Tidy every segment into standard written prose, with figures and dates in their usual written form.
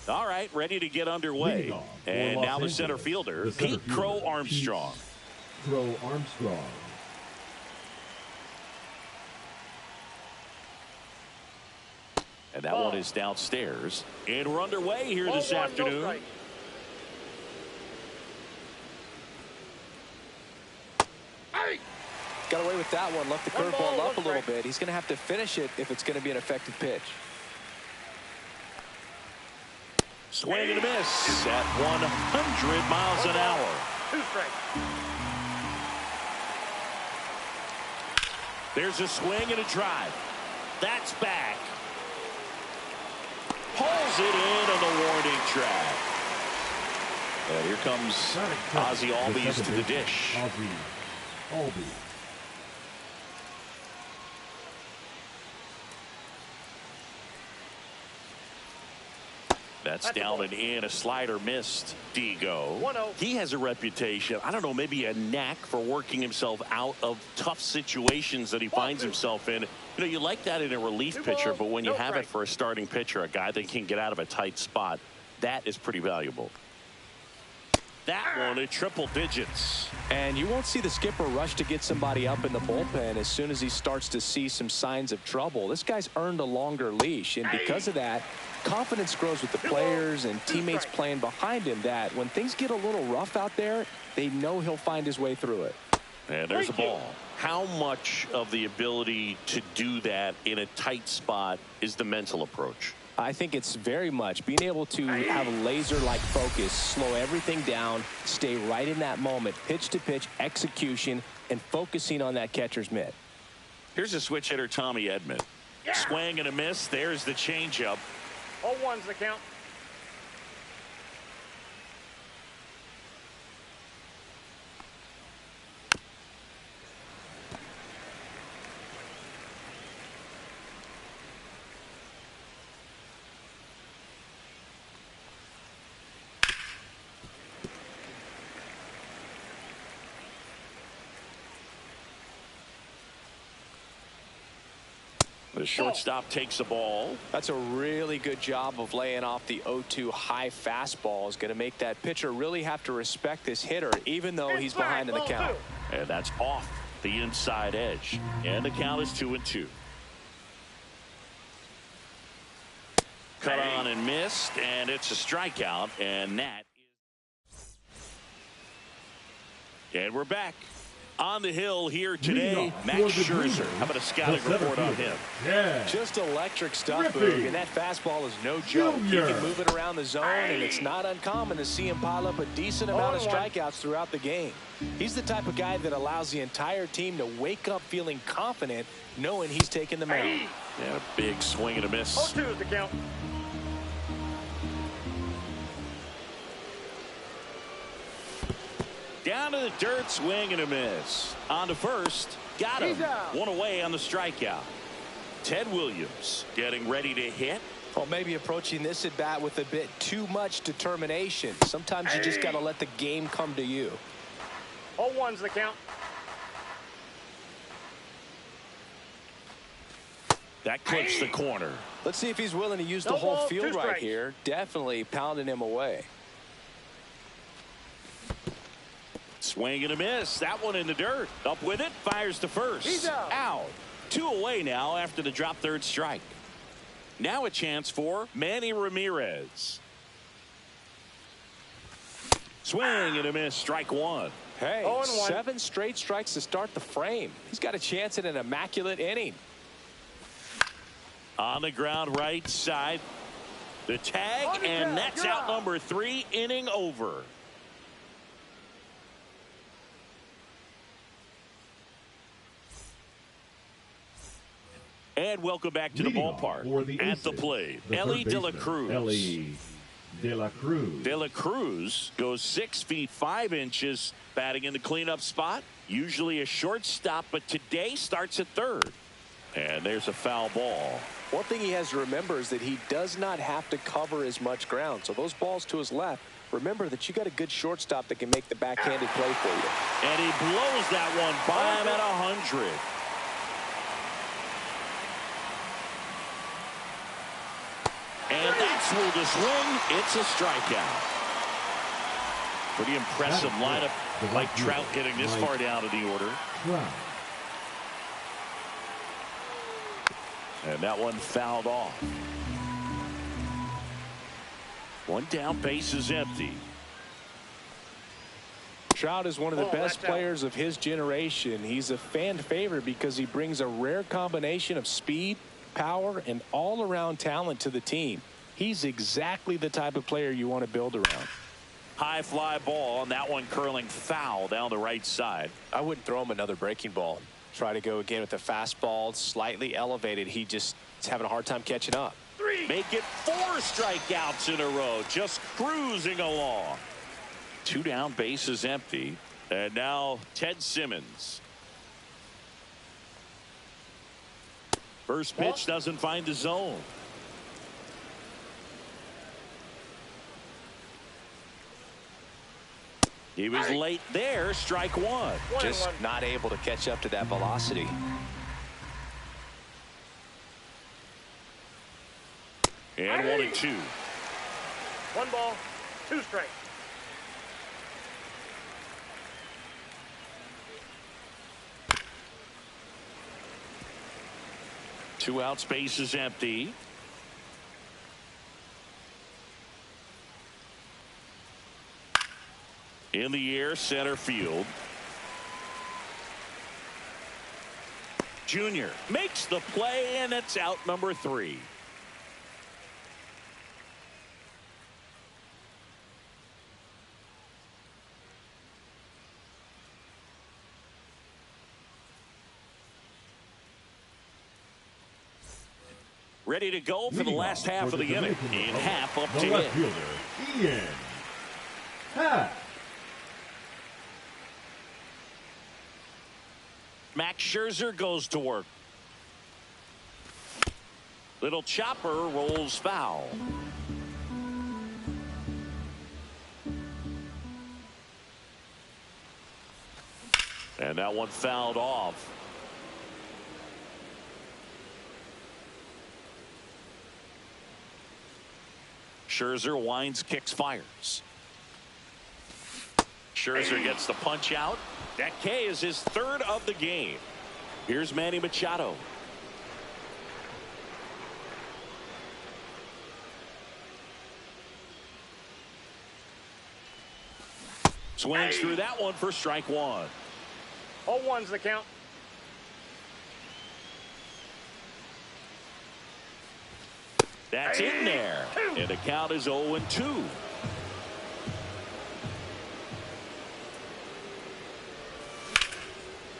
All right, ready to get underway. And now the center fielder, Pete Crow Armstrong. Crow Armstrong. And that one is downstairs. And we're underway here this afternoon. Got away with that one. Left the curveball up a little bit. He's going to have to finish it if it's going to be an effective pitch. Swing and a miss at 100 miles an hour. 2 strikes. There's a swing and a drive. That's back. Pulls it in on the warning track. And here comes Ozzie Albies to the dish. Albies. That's down and in. A slider missed. Digo. 1-0. He has a reputation, I don't know, maybe a knack for working himself out of tough situations that he finds himself in. You know, you like that in a relief pitcher, but when you have it for a starting pitcher, a guy that can get out of a tight spot, that is pretty valuable. That one at triple digits. And you won't see the skipper rush to get somebody up in the bullpen as soon as he starts to see some signs of trouble. This guy's earned a longer leash, and because of that, confidence grows with the players and teammates playing behind him, that when things get a little rough out there, they know he'll find his way through it. And there's a ball. How much of the ability to do that in a tight spot is the mental approach? I think it's very much being able to have a laser-like focus, slow everything down, stay right in that moment, pitch-to-pitch execution, and focusing on that catcher's mitt. Here's a switch hitter, Tommy Edman. Swing and a miss. There's the changeup. 0-1's the count. The shortstop takes the ball. That's a really good job of laying off the 0-2 high fastball. Is going to make that pitcher really have to respect this hitter, even though he's behind in the count. And that's off the inside edge. And the count is 2-2. Cut on and missed, and it's a strikeout, and that is. And we're back. On the hill here today, Max Scherzer. How about a scouting report on him? Yeah. Just electric stuff, Boog, and that fastball is no joke. He can move it around the zone, and it's not uncommon to see him pile up a decent amount of strikeouts throughout the game. He's the type of guy that allows the entire team to wake up feeling confident, knowing he's taking the mound. And a big swing and a miss. 0-2 is the count. Down to the dirt, swing and a miss. On to first, got him. One away on the strikeout. Ted Williams getting ready to hit. Well, maybe approaching this at bat with a bit too much determination. Sometimes you just got to let the game come to you. 0-1's the count. That clips the corner. Let's see if he's willing to use the whole field right here. Definitely pounding him away. Swing and a miss. That one in the dirt. Up with it. Fires to first. He's out. 2 away now after the drop third strike. Now a chance for Manny Ramirez. Swing and a miss. Strike one. Hey, 7 straight strikes to start the frame. He's got a chance at an immaculate inning. On the ground right side. The tag, and that's out number 3. Inning over. And welcome back to the ballpark. At the plate, Ellie De La Cruz. Ellie De La Cruz. De La Cruz goes 6 feet 5 inches, batting in the cleanup spot. Usually a shortstop, but today starts at third. And there's a foul ball. One thing he has to remember is that he does not have to cover as much ground. So those balls to his left, remember that you got a good shortstop that can make the backhanded play for you. And he blows that one by him at 100. And that's swung to swing. It's a strikeout. Pretty impressive lineup. Mike Trout getting this far down in the order. And that one fouled off. One down, base is empty. Trout is one of the best players of his generation. He's a fan favorite because he brings a rare combination of speed, power, and all-around talent to the team. He's exactly the type of player you want to build around. High fly ball, and that one curling foul down the right side. I wouldn't throw him another breaking ball. Try to go again with the fastball, slightly elevated. He just is having a hard time catching up. Make it 4 strikeouts in a row, just cruising along. 2 down, base is empty. And now Ted Simmons. First pitch doesn't find the zone. He was late there, strike one. Just not able to catch up to that velocity. And 1-2. 1 ball, 2 strikes. Two out, space is empty. In the air, center field. Junior makes the play, and it's out number 3. Ready to go for the last half of the inning. In half, up to left fielder, Ian Happ. Max Scherzer goes to work. Little chopper rolls foul. And that one fouled off. Scherzer winds, kicks, fires. Scherzer gets the punch out. That K is his 3rd of the game. Here's Manny Machado. Swings through that one for strike 1. 0-1's the count. That's in there. And the count is 0-2.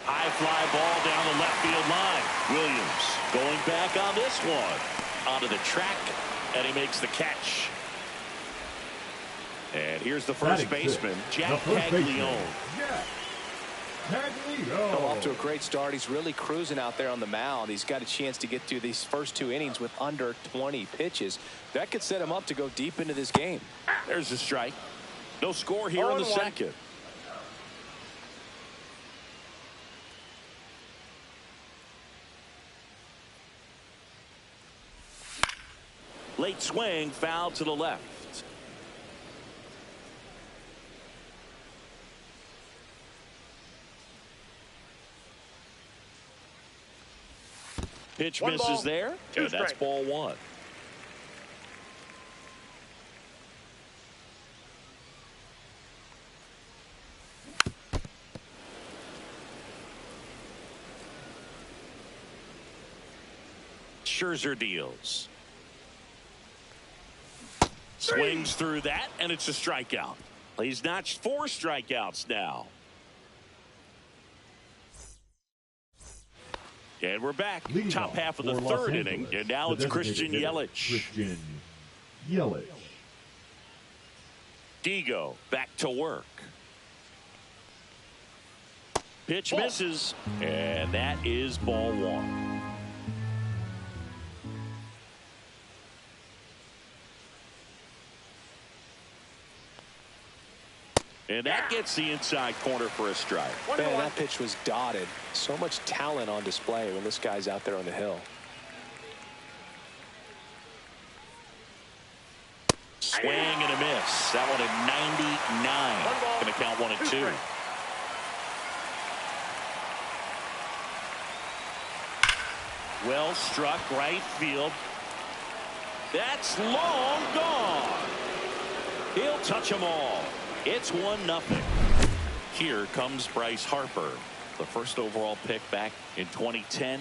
High fly ball down the left field line. Williams going back on this one. Onto the track, and he makes the catch. And here's the first baseman, Jack Caglione. Off to a great start. He's really cruising out there on the mound. He's got a chance to get through these first 2 innings with under 20 pitches. That could set him up to go deep into this game. There's a strike. No score here in the 2nd. Late swing, foul to the left. Pitch misses there, and that's ball 1. Scherzer deals. Swings through that, and it's a strikeout. He's notched 4 strikeouts now. And we're back. Top half of the 3rd inning, and now it's Christian Yelich. Digo back to work. Pitch misses, and that is ball 1. And that gets the inside corner for a strike. Man, that pitch was dotted. So much talent on display when this guy's out there on the hill. Swing and a miss. That one at 99. Going to count 1-2. Well struck right field. That's long gone. He'll touch them all. It's 1-0. Here comes Bryce Harper, the first overall pick back in 2010.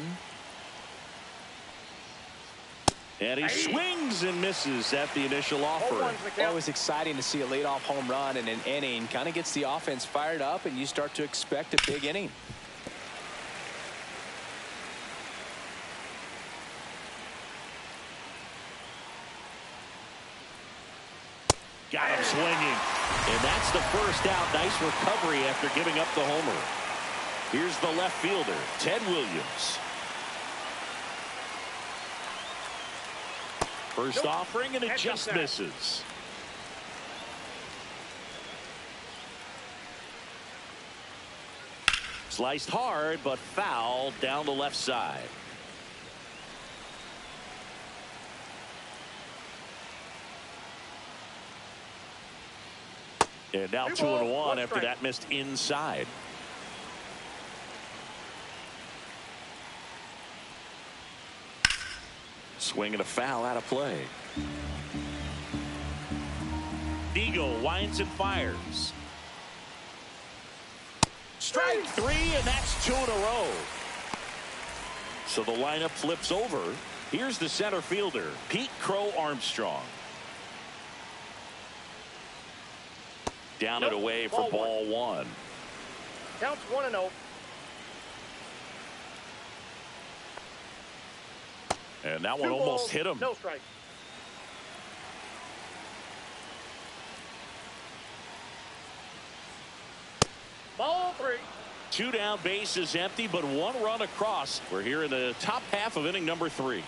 And he swings and misses at the initial offer. Always exciting to see a leadoff home run in an inning. Kind of gets the offense fired up, and you start to expect a big inning. Got him swinging. And that's the first out. Nice recovery after giving up the homer. Here's the left fielder, Ted Williams. First offering, and it just misses. Sliced hard, but foul down the left side. And now 2-1 after that missed inside. Swing and a foul out of play. Eagle winds and fires. Strike 3, and that's 2 in a row. So the lineup flips over. Here's the center fielder, Pete Crow Armstrong. Down and away for ball one. Counts 1-0. And that one almost hit him. No strike. Ball 3. 2 down, bases empty, but 1 run across. We're here in the top half of inning number 3.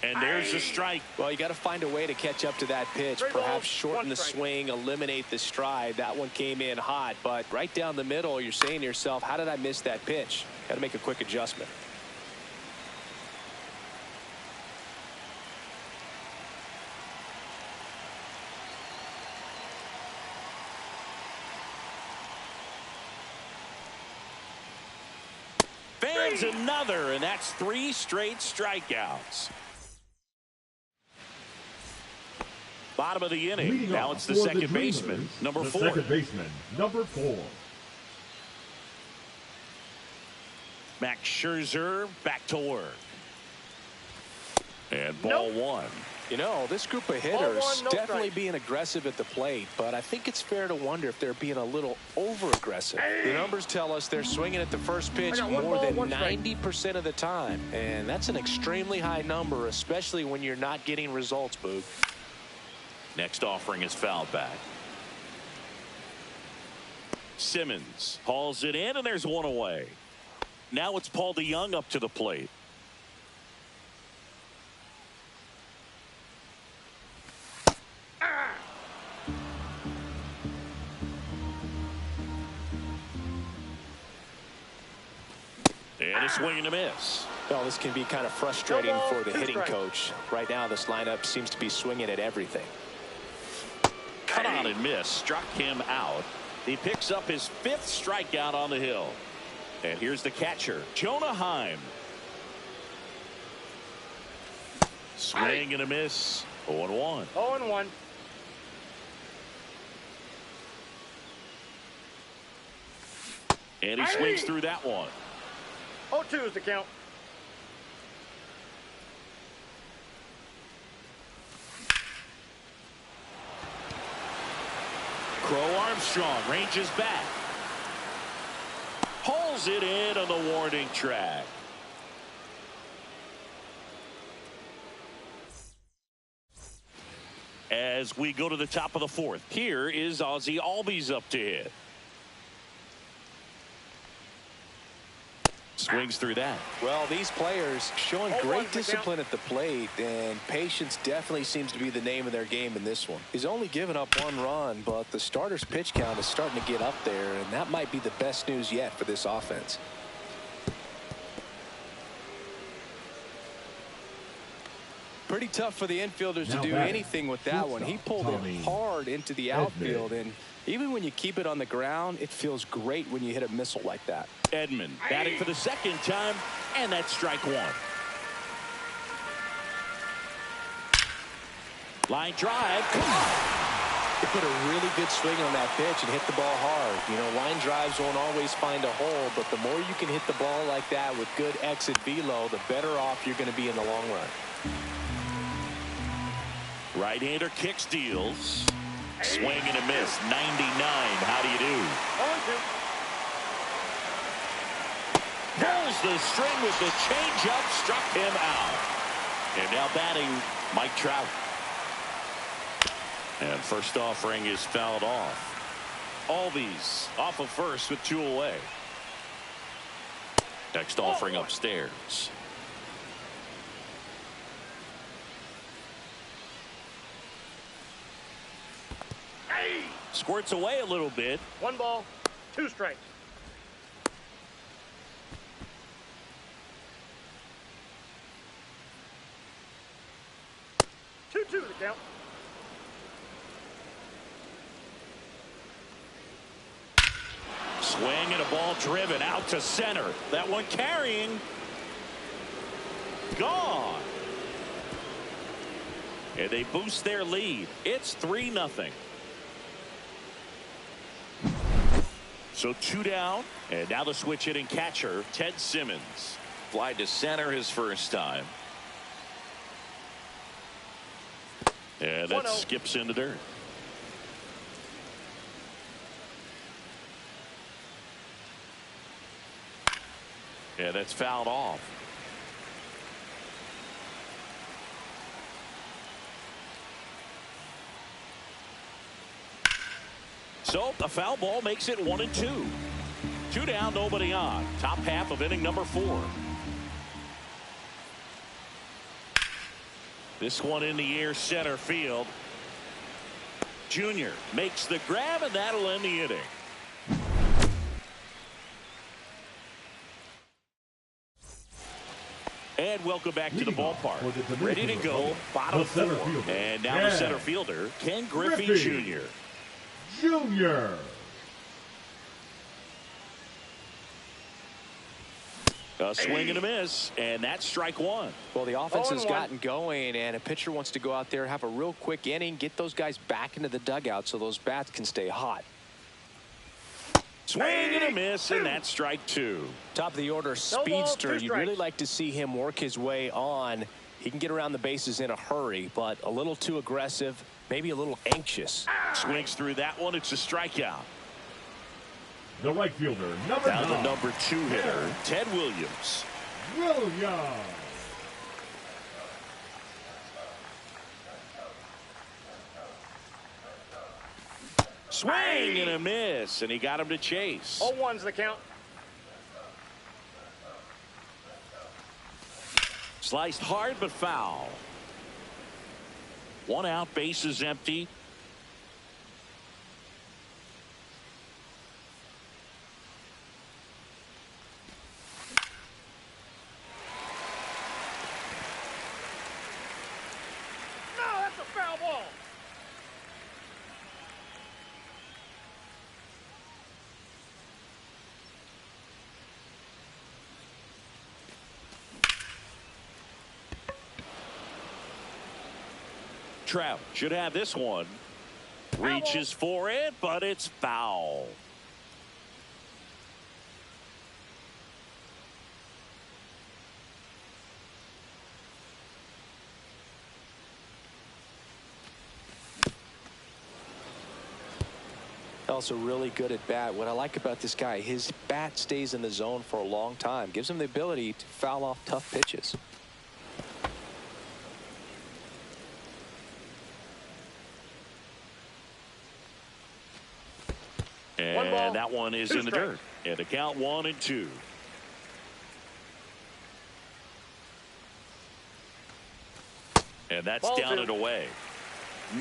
And there's a strike. Well, you got to find a way to catch up to that pitch. Perhaps shorten the swing, eliminate the stride. That one came in hot, but right down the middle, you're saying to yourself, how did I miss that pitch? Got to make a quick adjustment. Fans another, and that's 3 straight strikeouts. Bottom of the inning. Leading now off it's the for second the baseman, number 4. Second baseman, number 4. Max Scherzer back to work. And ball 1. You know, this group of hitters definitely being aggressive at the plate, but I think it's fair to wonder if they're being a little over-aggressive. The numbers tell us they're swinging at the first pitch more than 90% of the time, and that's an extremely high number, especially when you're not getting results, Boog. Next offering is fouled back. Simmons hauls it in, and there's 1 away. Now it's Paul DeYoung up to the plate. And a swing and a miss. Well, this can be kind of frustrating for the hitting coach. Right now, this lineup seems to be swinging at everything. Cut on and miss. Struck him out. He picks up his 5th strikeout on the hill. And here's the catcher, Jonah Heim. Swing and a miss. 0-1. 0-1. And he swings through that one. 0-2 is the count. Crow Armstrong ranges back. Pulls it in on the warning track. As we go to the top of the 4th, here is Ozzie Albies up to hit. Swings through that. Well, these players showing great discipline at the plate, and patience definitely seems to be the name of their game in this one. He's only given up 1 run, but the starter's pitch count is starting to get up there, and that might be the best news yet for this offense. Pretty tough for the infielders to Now do batting, anything with that one. He pulled it hard into the outfield, and even when you keep it on the ground, it feels great when you hit a missile like that. Edman batting for the second time, and that's strike one. Line drive. He put a really good swing on that pitch and hit the ball hard. You know, line drives won't always find a hole, but the more you can hit the ball like that with good exit velo, the better off you're going to be in the long run. Right-hander kicks, deals. Swing and a miss. 99. How do you do? Pulls the string with the changeup. Struck him out. And now batting, Mike Trout. And first offering is fouled off. Albies off of first with 2 away. Next offering upstairs. Squirts away a little bit. 1 ball, 2 strikes. Two the count. Swing and a ball driven out to center. That one carrying. Gone. And they boost their lead. It's 3-0. So 2 down, and now the switch hitting catcher, Ted Simmons. Fly to center his first time. And that skips into dirt. Yeah, that's fouled off. So a foul ball makes it 1-2. 2 down, nobody on. Top half of inning number 4. This one in the air, center field. Junior makes the grab, and that'll end the inning. And welcome back to the ballpark. Ready to go, bottom 4. And now the center fielder, Ken Griffey Jr. Junior. A swing and a miss, and that's strike 1. Well, the offense has gotten going, and a pitcher wants to go out there, have a real quick inning, get those guys back into the dugout so those bats can stay hot. Swing and a miss, and that's strike 2. Top of the order, speedster. You'd really like to see him work his way on. He can get around the bases in a hurry, but a little too aggressive, maybe a little anxious. Swings through that one. It's a strikeout. The right fielder, now the number 2 hitter, Ted Williams. Swing and a miss, and he got him to chase. 0-1's the count. Sliced hard but foul. 1 out, bases empty. Trout should have this one. Reaches for it, but it's foul. Also really good at bat. What I like about this guy, his bat stays in the zone for a long time. Gives him the ability to foul off tough pitches. And that one is in the dirt. And the count 1-2. And that's down and away.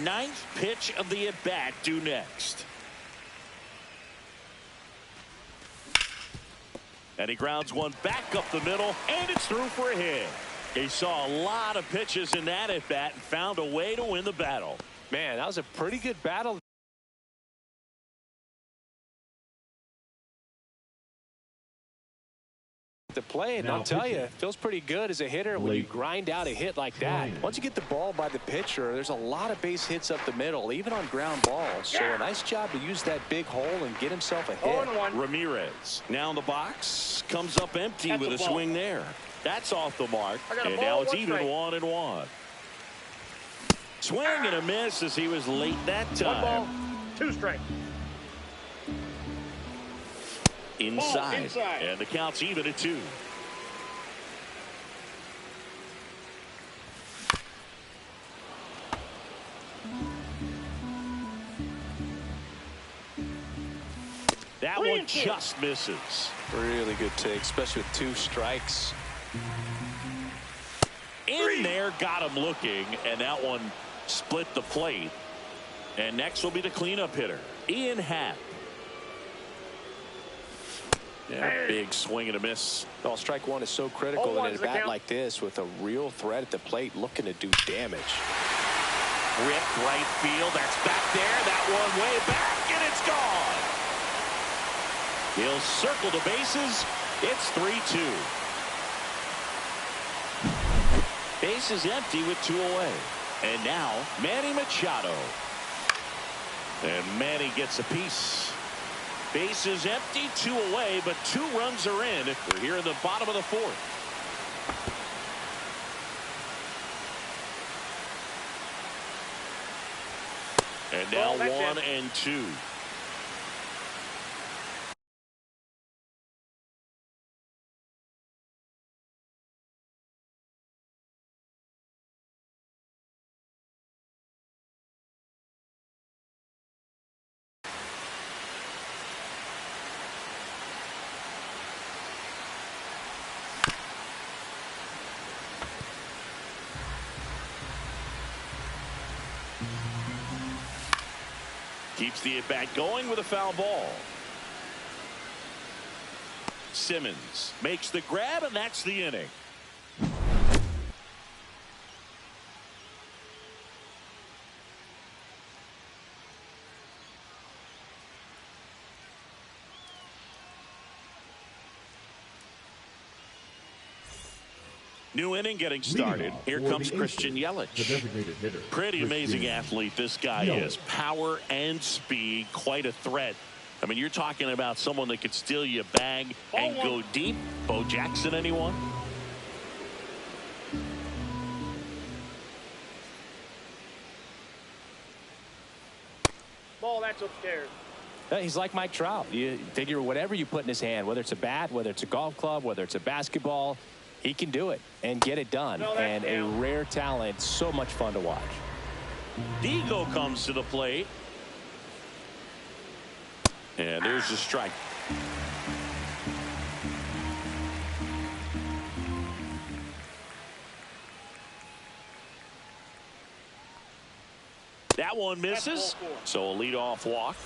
9th pitch of the at-bat due next. And he grounds one back up the middle, and it's through for a hit. He saw a lot of pitches in that at bat and found a way to win the battle. Man, that was a pretty good battle. The play, and I'll tell you, it feels pretty good as a hitter when you grind out a hit like that. Once you get the ball by the pitcher, there's a lot of base hits up the middle, even on ground balls. So a nice job to use that big hole and get himself a hit. Ramirez now in the box, comes up empty with a swing there. That's off the mark, and now it's even 1-1. Swing and a miss as he was late that time. 1 ball, 2 strikes. Inside, and the count's even at 2. That one just misses. Really good take, especially with 2 strikes. In there, got him looking, and that one split the plate. And next will be the cleanup hitter, Ian Happ. Yeah, big swing and a miss. Well, strike one is so critical in a bat like this with a real threat at the plate looking to do damage. Ripped right field. That's back there. That one way back, and it's gone. He'll circle the bases. It's 3-2. Bases empty with 2 away. And now, Manny Machado. And Manny gets a piece. Bases empty, 2 away, but 2 runs are in. We're here in the bottom of the 4th. And now 1-2. Keeps the at-bat going with a foul ball. Simmons makes the grab, and that's the inning. New inning getting started. Here comes Christian Yelich. Pretty amazing athlete this guy is. Power and speed, quite a threat. I mean, you're talking about someone that could steal your bag and go deep. Bo Jackson, anyone? Ball, that's upstairs. He's like Mike Trout. You figure whatever you put in his hand, whether it's a bat, whether it's a golf club, whether it's a basketball, he can do it and get it done. And a rare talent, so much fun to watch. Digo comes to the plate. And there's the strike. That one misses. So a leadoff walk.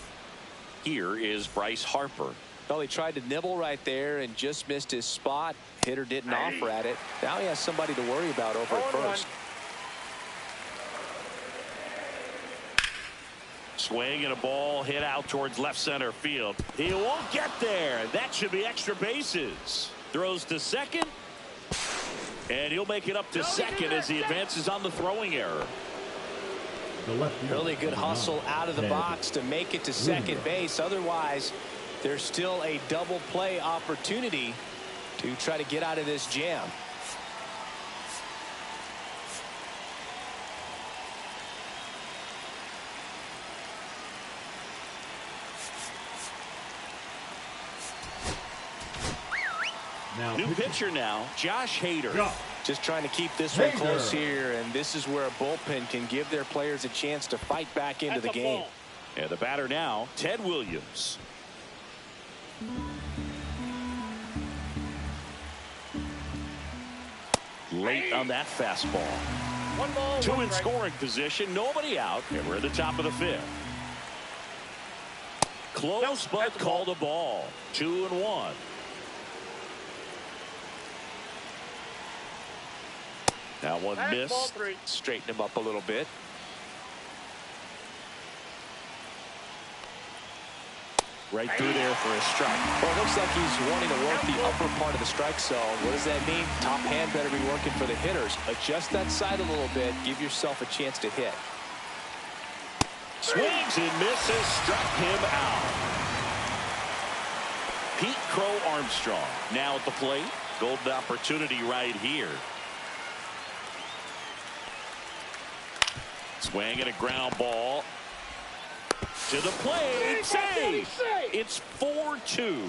Here is Bryce Harper. Well, he tried to nibble right there and just missed his spot. Hitter didn't offer at it. Now he has somebody to worry about over at first. Swing and a ball hit out towards left center field. He won't get there. That should be extra bases. Throws to second. And he'll make it up to second as he advances on the throwing error. Really good hustle out of the box to make it to second base. Otherwise, there's still a double play opportunity to try to get out of this jam. New pitcher now, Josh Hader. Just trying to keep this one close here, and this is where a bullpen can give their players a chance to fight back into the game. And the batter now, Ted Williams. Late on that fastball. 1 ball, 2 1 in strike. scoring position, nobody out, and we're at the top of the 5th. Close, but called a ball. 2-1. That one missed. Straighten him up a little bit. Right through there for a strike. Well, it looks like he's wanting to work the upper part of the strike zone. What does that mean? Top hand better be working for the hitters. Adjust that side a little bit. Give yourself a chance to hit. Swings and misses. Struck him out. Pete Crow Armstrong now at the plate. Golden opportunity right here. Swing and a ground ball. To the plate. Save. It's 4-2.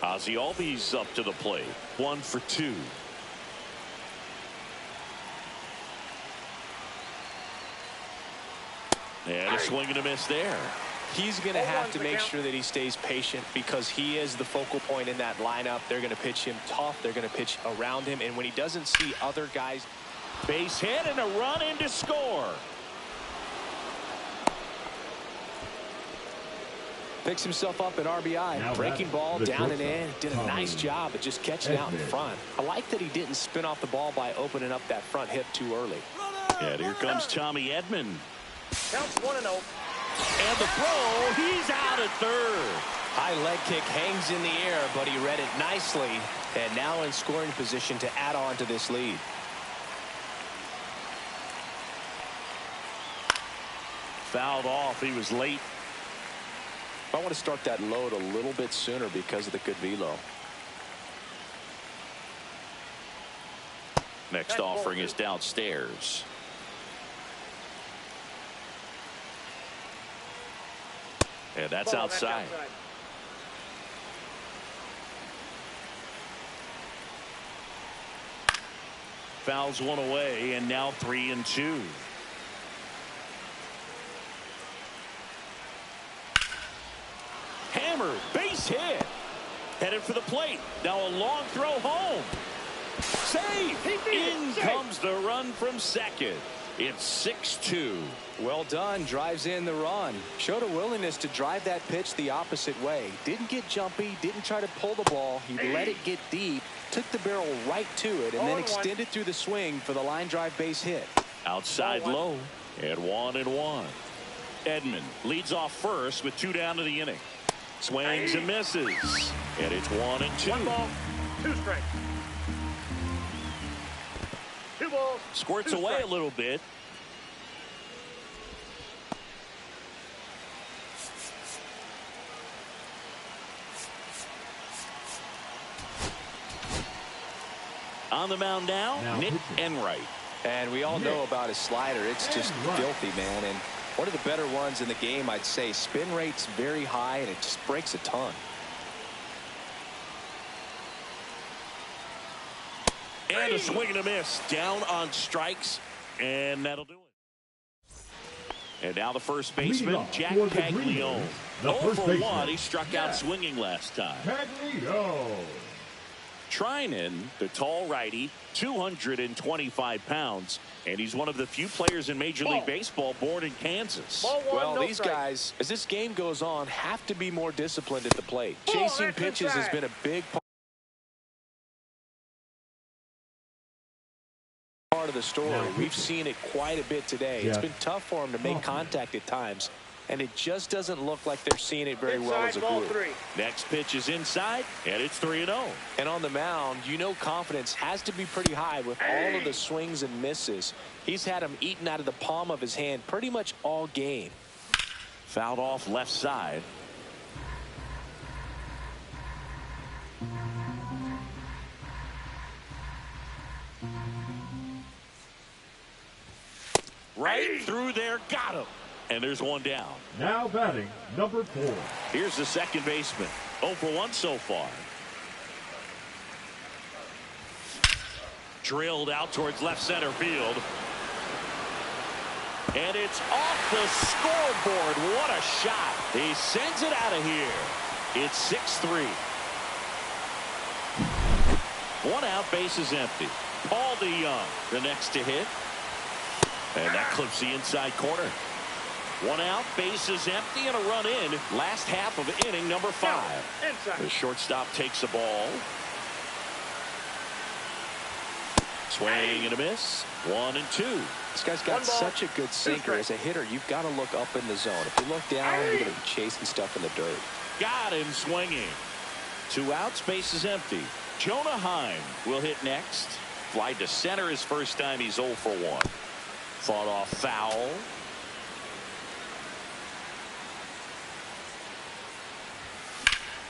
Ozzie Albies up to the plate. 1 for 2. And a swing and a miss there. He's going to have to make sure that he stays patient because he is the focal point in that lineup. They're going to pitch him tough. They're going to pitch around him. And when he doesn't see other guys. Base hit and a run in to score. Picks himself up at RBI. Now breaking ball down and in. Did a nice Tommy job of just catching out in front. I like that he didn't spin off the ball by opening up that front hip too early. And here comes Tommy Edman. Counts 1-0. And the throw, he's out at third. High leg kick hangs in the air, but he read it nicely. And now in scoring position to add on to this lead. Fouled off. He was late. I want to start that load a little bit sooner because of the good velo. Next offering is downstairs. And that's outside. Fouls one away, and now 3-2. Hammered, base hit. Headed for the plate. Now a long throw home. Save. In comes the run from second. It's 6-2. Well done. Drives in the run. Showed a willingness to drive that pitch the opposite way. Didn't get jumpy. Didn't try to pull the ball. He let it get deep. Took the barrel right to it and then extended through the swing for the line drive base hit. Outside low. And 1-1. Edman leads off first with 2 down to the inning. Swings and misses. And it's 1-2. 1 ball, 2 strikes. 2 balls. Squirts 2 away strikes. a little bit. On the mound now Nick Enright. And we all know about his slider. It's just filthy, man. And one of the better ones in the game, I'd say. Spin rate's very high, and it just breaks a ton. And a swing and a miss. Down on strikes. And that'll do it. And now the first baseman, Jack Paglione. 0 for 1. He struck out swinging last time. Paglione. Treinen, the tall righty, 225 pounds, and he's one of the few players in Major League Baseball born in Kansas. Ball 1, Well, no these strike. guys, as this game goes on, have to be more disciplined at the plate. Chasing pitches has been a big part of the story. We've seen it quite a bit today. It's been tough for them to make contact at times, and it just doesn't look like they're seeing it very well as a Ball group. 3. Next pitch is inside, and it's 3-0. And on the mound, you know confidence has to be pretty high with all of the swings and misses. He's had them eaten out of the palm of his hand pretty much all game. Fouled off left side. Right through there, got him. And there's 1 down. Now batting, number 4. Here's the second baseman. 0 for 1 so far. Drilled out towards left center field. And it's off the scoreboard. What a shot. He sends it out of here. It's 6-3. 1 out, bases empty. Paul DeYoung, the next to hit. And that clips the inside corner. 1 out, bases empty, and a run in. Last half of inning number 5. Inside. The shortstop takes the ball. Swing and a miss. 1-2. This guy's got such a good sinker. As a hitter, you've got to look up in the zone. If you look down, you're going to be chasing stuff in the dirt. Got him swinging. 2 outs, base is empty. Jonah Heim will hit next. Fly to center his first time. He's 0 for 1. Fought off foul.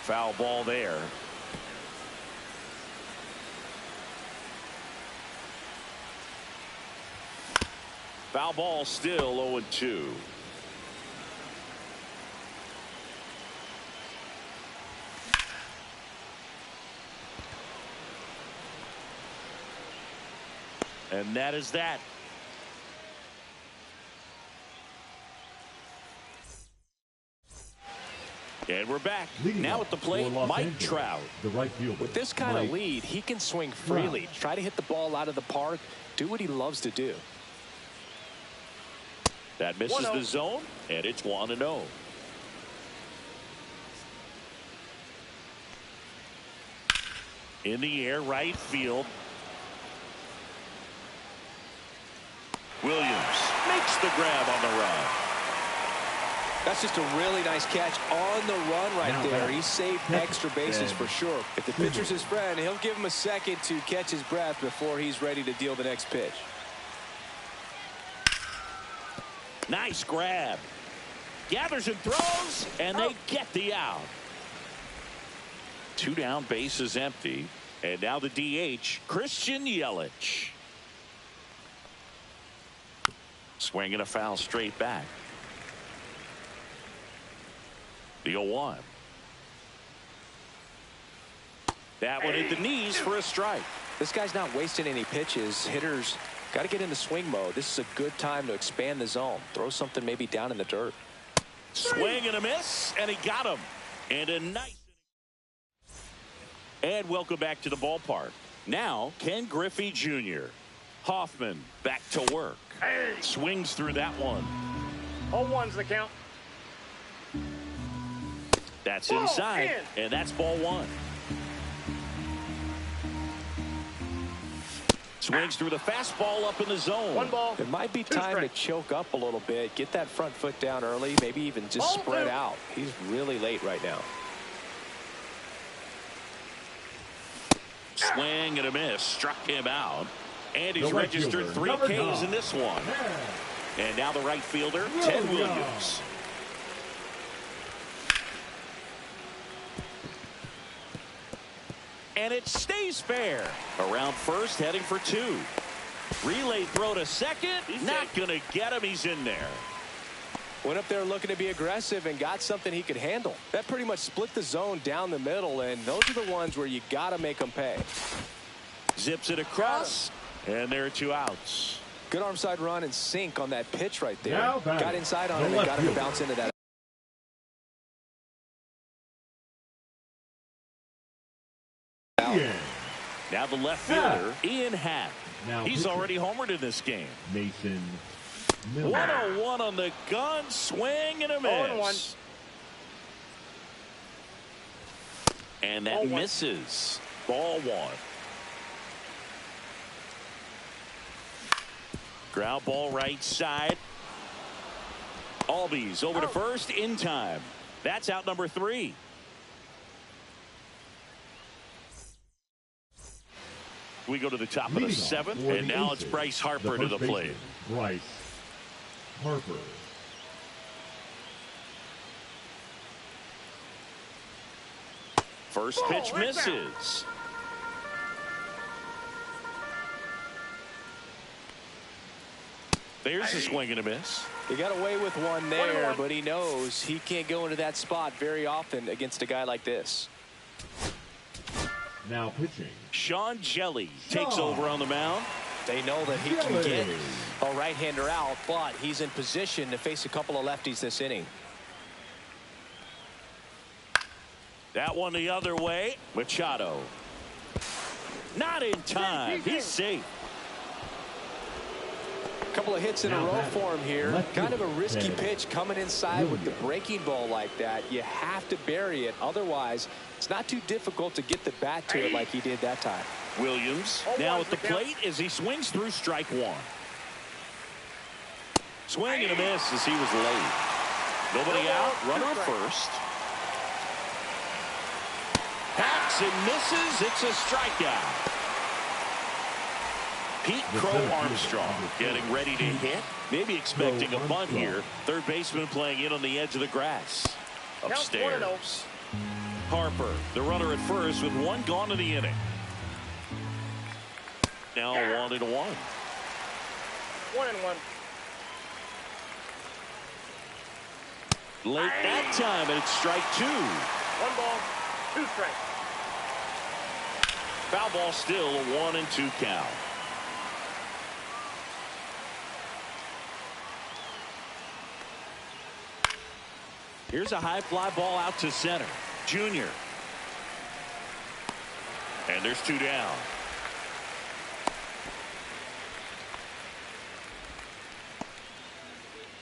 Foul ball there. Foul ball, still 0-2. And that is that. And we're back. Now at the plate, Mike Trout. The right fielder. With this kind of lead, he can swing freely. Try to hit the ball out of the park. Do what he loves to do. That misses the zone, and it's 1-0. In the air, right field. Williams makes the grab on the run. That's just a really nice catch on the run right there. He saved extra bases for sure. If the pitcher's his friend, he'll give him a second to catch his breath before he's ready to deal the next pitch. Nice grab. Gathers and throws, and they get the out. 2 down, base is empty. And now the DH, Christian Yelich. Swinging a foul straight back. The 0-1. That one hit the knees for a strike. This guy's not wasting any pitches. Hitters got to get into swing mode. This is a good time to expand the zone. Throw something maybe down in the dirt. Swing and a miss, and he got him. And a nice. And welcome back to the ballpark. Now, Ken Griffey Jr. Hoffman back to work. Swings through that one. 0-1's the count. That's inside, and that's ball 1. Swings through the fastball up in the zone. 1 ball. It might be time to choke up a little bit. Get that front foot down early. Maybe even just spread out. He's really late right now. Swing and a miss. Struck him out. And he's registered 3 Ks in this one. And now the right fielder, Ted Williams. And it stays fair. Around first, heading for 2. Relay throw to second. Not going to get him. He's in there. Went up there looking to be aggressive and got something he could handle. That pretty much split the zone down the middle, and those are the ones where you got to make them pay. Zips it across, and there are 2 outs. Good arm side run and sink on that pitch right there. Got inside on him and got him to bounce into that. Now the left fielder, Ian Happ. He's already homered in this game. Mason. 1-0-1 on the gun. Swing and a miss. 0-1. And that misses. Ball 1. Ground ball right side. Albies over to first in time. That's out number 3. We go to the top of the 7th, and now it's Bryce Harper to the plate. Bryce Harper. First pitch misses. There's a swing and a miss. He got away with one there, but he knows he can't go into that spot very often against a guy like this. Now pitching. Sean Jelly takes over on the mound. They know that he can get a right-hander out, but he's in position to face a couple of lefties this inning. That one the other way. Machado. Not in time. He's safe. Couple of hits in a row for him here. Kind of a risky pitch coming inside with the breaking ball like that. You have to bury it. Otherwise, it's not too difficult to get the bat to it like he did that time. Williams now at the plate as he swings through strike one. Swing and a miss as he was late. Nobody out. Runner at first. Hacks and misses. It's a strikeout. Pete Crow Armstrong getting ready to hit. Maybe expecting a bunt here. Third baseman playing in on the edge of the grass. Upstairs. Harper, the runner at first with one gone in the inning. Now 1-1. 1-1. Late that time, and it's strike two. 1 ball, 2 strikes. Foul ball still, a 1-2 count. Here's a high fly ball out to center. Junior. And there's 2 down.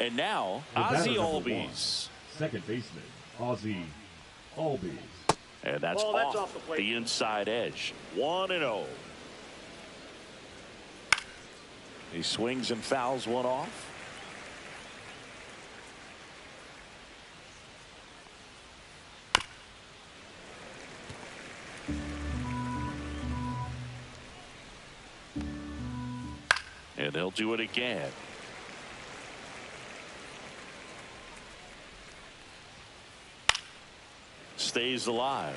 And now, Ozzie Albies. Second baseman, Ozzie Albies. And that's off the inside edge. 1-0. He swings and fouls one off. And they'll do it again. Stays alive.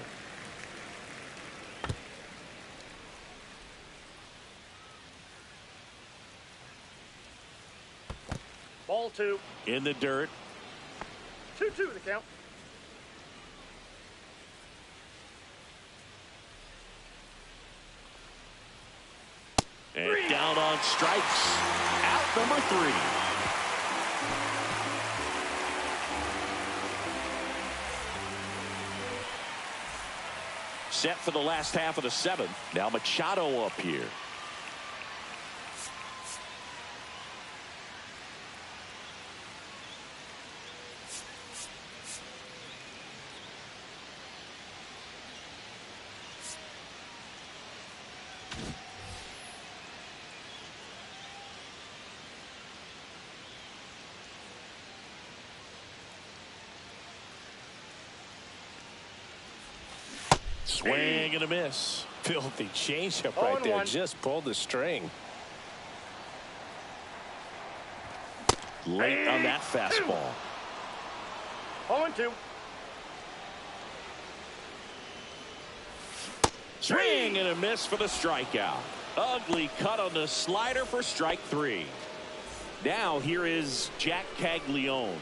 Ball 2. In the dirt. 2-2 the count. And down on strikes. Out number 3. Set for the last half of the 7th. Now Machado up here. Swing and a miss. Filthy changeup right there. 0-1. Just pulled the string. Late on that fastball. 0-2. Swing and a miss for the strikeout. Ugly cut on the slider for strike 3. Now here is Jack Caglione.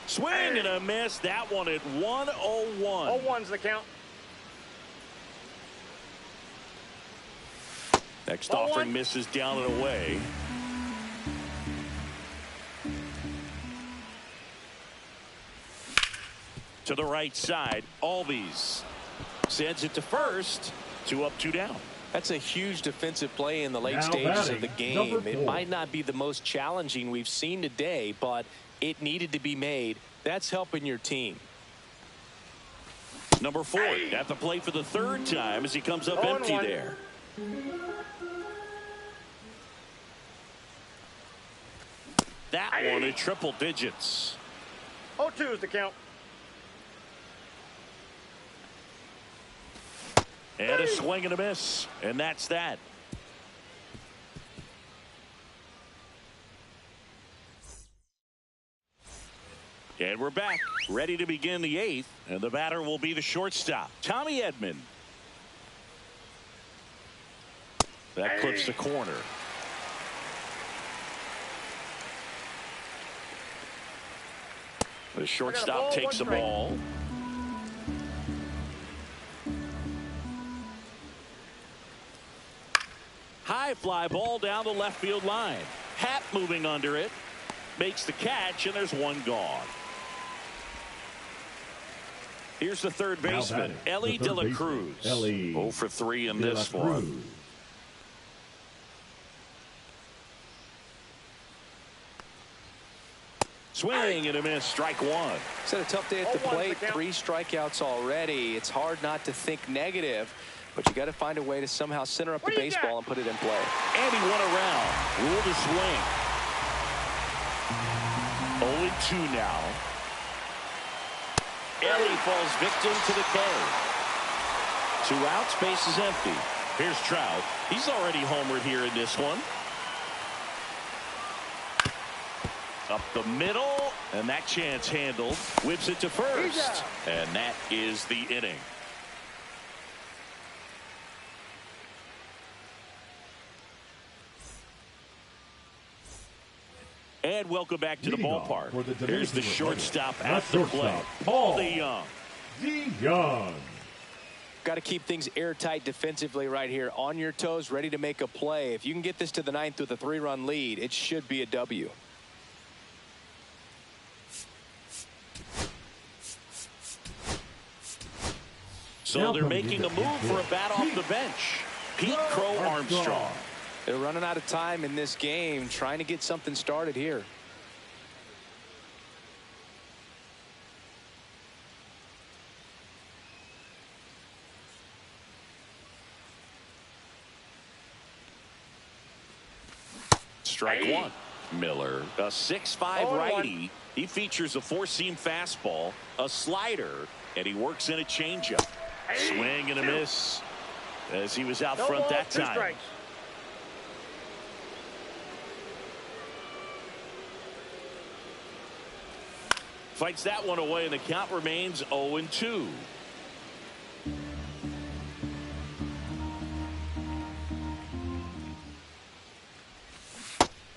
Swing and a miss. That one at 1-0-1. 0-1's the count. Next offering misses down and away. To the right side, Albies sends it to first. 2 up, 2 down. That's a huge defensive play in the late Now stages of the batting, game. number 4. It might not be the most challenging we've seen today, but it needed to be made. That's helping your team. Number 4 at the plate for the 3rd time as he comes up empty 0-1. there. That one in triple digits. 0-2 is the count. And a swing and a miss. And that's that. And we're back, ready to begin the 8th. And the batter will be the shortstop, Tommy Edman. That clips the corner. The shortstop takes the ball. High fly ball down the left field line. Happ moving under it. Makes the catch, and there's one gone. Here's the third baseman, Ellie De La Cruz. 0 for 3 in this one. Swing and a miss. Strike one. He's had a tough day at the plate. 3 strikeouts already. It's hard not to think negative, but you got to find a way to somehow center up the baseball and put it in play. And he went around. Ruled a swing. 0-2 now. Ellie falls victim to the K. 2 outs, base is empty. Here's Trout. He's already homered here in this one. Up the middle, and that chance handled. Whips it to first, and that is the inning. And welcome back to the ballpark. Here's the shortstop at the plate, Paul DeYoung. Got to keep things airtight defensively right here. On your toes, ready to make a play. If you can get this to the 9th with a 3-run lead, it should be a W. So they're making a move for a bat off the bench. Pete Crow Armstrong. They're running out of time in this game, trying to get something started here. Strike one. Miller, a 6'5" righty. He features a 4-seam fastball, a slider, and he works in a changeup. Swing and a miss as he was out front that time. Fights that one away, and the count remains 0-2.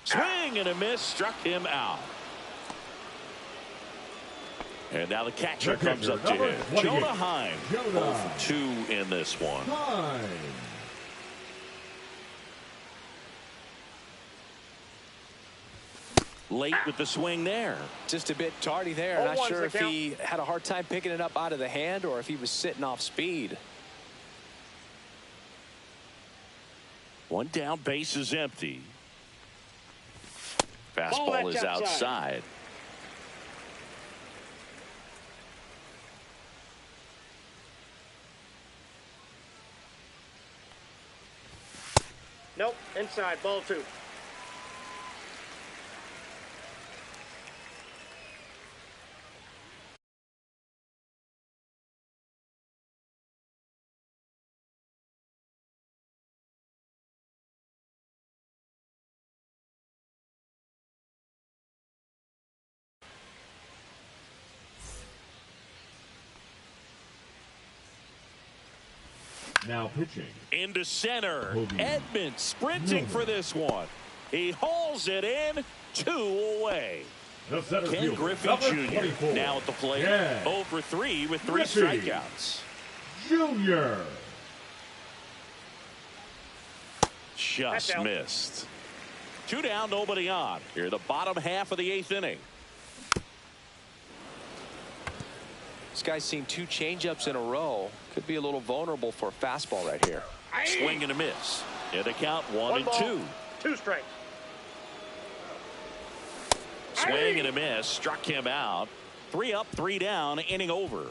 Swing and a miss, struck him out. And now the catcher comes up to him. Jonah Heim, 0-2 in this one. Late with the swing there. Just a bit tardy there. Not sure if he had a hard time picking it up out of the hand or if he was sitting off speed. One down, base is empty. Fastball is outside. Nope, inside, ball 2. Now pitching. Into center. Edman sprinting for this one. He hauls it in. 2 away. Ken Griffey Jr. now at the plate. 0 for 3 with 3 strikeouts. Jr. Just missed. 2 down, nobody on. Here, the bottom half of the 8th inning. This guy's seen 2 changeups in a row. Could be a little vulnerable for a fastball right here. Swing and a miss. And the count 1-2. 2 strikes. Swing and a miss. Struck him out. 3 up, 3 down. Inning over.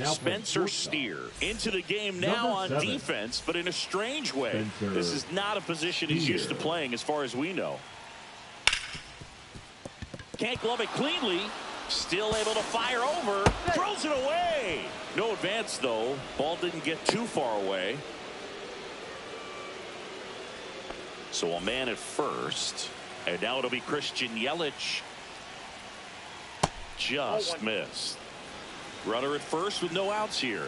Spencer Steer into the game now on defense, but in a strange way. This is not a position he's used to playing as far as we know. Can't glove it cleanly. Still able to fire over. Throws it away. No advance, though. Ball didn't get too far away. So a man at first. And now it'll be Christian Yelich. Just missed. Runner at first with no outs here.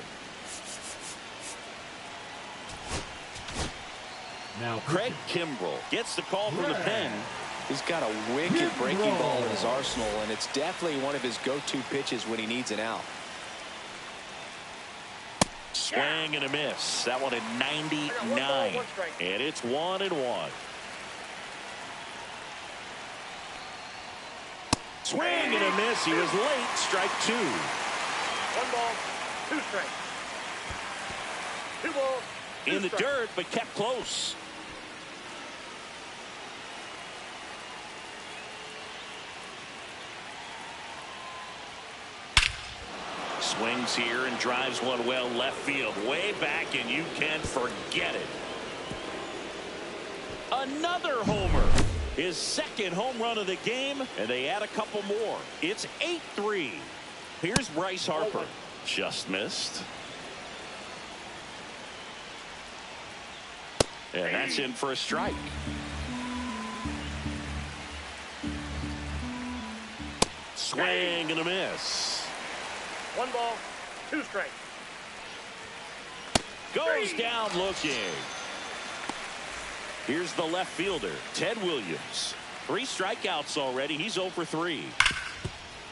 Now Craig Kimbrell gets the call from the pen. He's got a wicked breaking ball in his arsenal, and it's definitely one of his go-to pitches when he needs an out. Swing and a miss. That one at 99. And it's 1-1. Swing and a miss. He was late. Strike 2. 1 ball, 2 strikes. 2 balls, 2 In the strikes. dirt, but kept close. Swings here and drives one well left field. Way back, and you can forget it. Another homer. His second home run of the game, and they add a couple more. It's 8-3. Here's Bryce Harper. Just missed. And that's in for a strike. Swing and a miss. 1 ball, 2 strikes. Goes down looking. Here's the left fielder, Ted Williams. 3 strikeouts already. He's 0 for 3.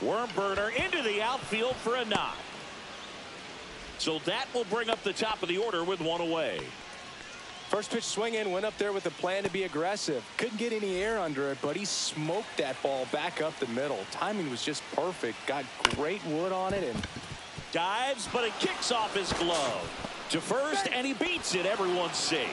Worm burner into the outfield for a knock. So that will bring up the top of the order with 1 away. First pitch swinging, went up there with a plan to be aggressive. Couldn't get any air under it, but he smoked that ball back up the middle. Timing was just perfect. Got great wood on it and Dives, but it kicks off his glove to first, and he beats it. Everyone's safe.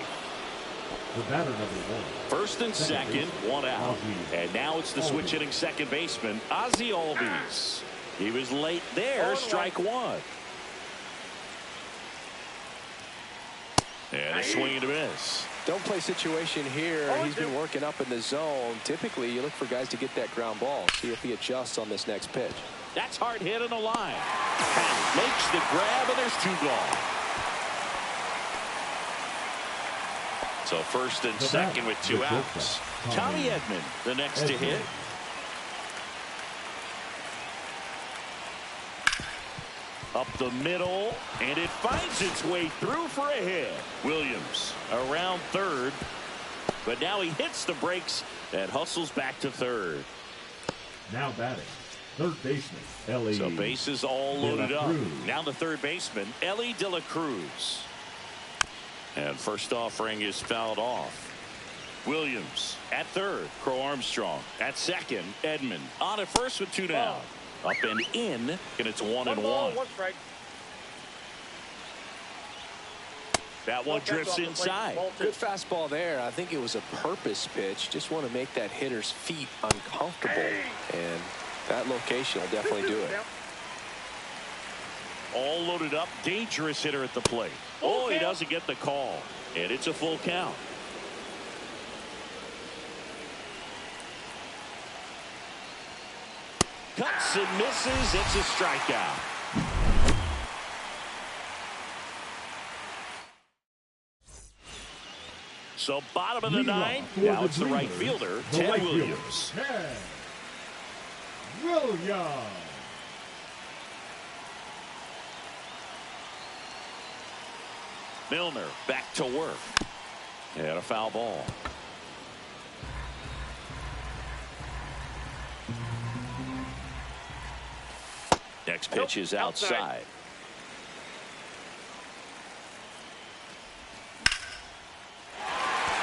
The batter number 1. First and second, 1 out. Albies. And now it's the switch hitting second baseman, Ozzie Albies. He was late there. Strike 1. And a swing and a miss. don't play situation here. He's been working up in the zone. Typically, you look for guys to get that ground ball. See if he adjusts on this next pitch. That's hard hit in the line. Makes the grab, and there's 2 gone. So first and second with 2 outs. Tommy Edman, the next to hit. Up the middle, and it finds its way through for a hit. Williams around third, but now he hits the brakes and hustles back to third. Now batting, third baseman, Ellie. So bases all loaded up. Cruz. Now the third baseman, Ellie De La Cruz. And first offering is fouled off. Williams at third. Crow Armstrong at second. Edman on at first with 2 down. Up and in, and it's 1-1. 1 strike. That one drifts inside. Good fastball there. I think it was a purpose pitch. Just want to make that hitter's feet uncomfortable. And that location will definitely do it. All loaded up. Dangerous hitter at the plate. Oh, he doesn't get the call. And it's a full count. Cuts and misses. It's a strikeout. So bottom of the ninth. Now it's the right fielder, Ted Williams. Ted Williams. Milner back to work. And a foul ball. Next pitch is outside.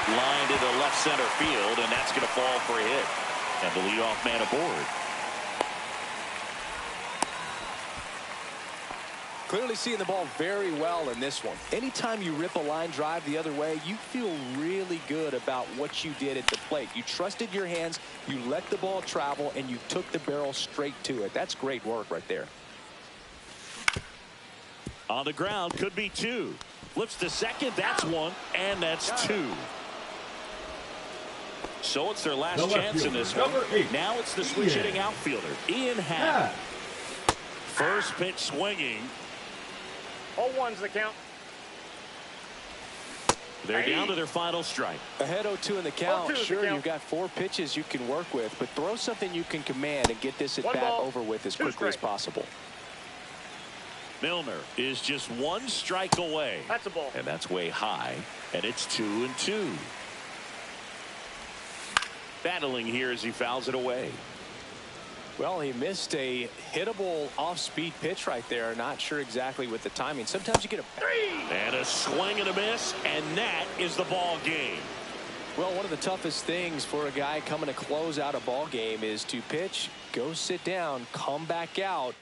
Line to the left center field, and that's going to fall for a hit. And the leadoff man aboard. Clearly seeing the ball very well in this one. Anytime you rip a line drive the other way, you feel really good about what you did at the plate. You trusted your hands, you let the ball travel, and you took the barrel straight to it. That's great work right there. On the ground, could be 2. Flips to second, that's 1, and that's 2. So it's their last chance in this one. Now it's the switch hitting outfielder, Ian Happ. First pitch swinging. 0-1's the count. They're down to their final strike. Ahead 0-2 in the count. 0-2 is the Sure, count. you've got 4 pitches you can work with, but throw something you can command and get this at 1 bat ball, over with as 2 quickly as strikes. possible. Milner is just 1 strike away. That's a ball. And that's way high. And it's 2-2. Battling here as he fouls it away. Well, he missed a hittable off-speed pitch right there. Not sure exactly with the timing. Sometimes you get a... And a swing and a miss, and that is the ball game. Well, one of the toughest things for a guy coming to close out a ball game is to pitch, go sit down, come back out.